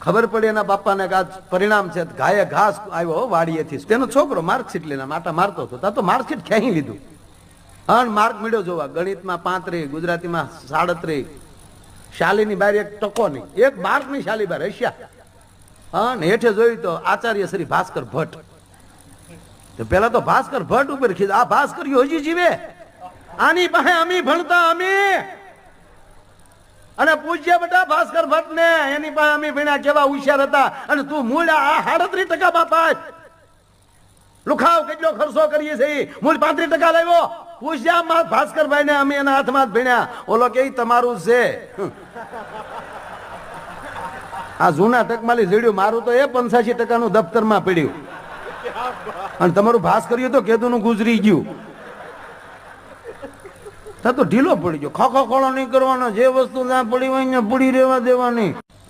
ખબર પડી એના બાપાને કે આ પરિણામ છે, ગાયે ઘાસ આવ્યો વાડીએથી, તેનો છોકરો માર્કશીટ લઈને આટા મારતો હતો, તા તો માર્કશીટ ખેંચી લીધું અને માર્ક મળ્યો જોવા, ગણિતમાં 35, ગુજરાતીમાં 37, શાલીની બાર એક ટકો નહીં, એક માર્કની શાલી બાર હસ્યા. અને હેઠે જોયું તો આચાર્ય શ્રી ભાસ્કર ભટ્ટ. પેલા તો ભાસ્કર ભટ્ટ ઉપર કીધું, આ ભાસ્કર્યો હજી જીવે, આની પાસે અમે ભણતા અમે, અને પૂછ્ય બેટા ભાસ્કર ભટ્ટ ને, એની પાસે અમે ભણ્યા, કેવા હોશિયાર હતા, અને તું મૂળ આ 38% બાપા લુખાવ કેટલો ખર્ચો કરીએ છીએ, મૂળ 35% લાવ્યો. પૂછ્યા ભાસ્કરભાઈ ને, અમે એના હાથમાં જ ભણ્યા. ઓલો કે તમારું છે. આ જૂના ટકમાલી જીડ્યું, મારું તો એ 85% દફતરમાં પડ્યું, અને તમારું ભાસ્કર્યું તો કેદુનું ગુજરી ગયું. તો ઢીલો પડી ગયો. ખોખો ખોળો નહીં કરવાનો, જે વસ્તુ ના પડી હોય ને પડી રહેવા દેવાની.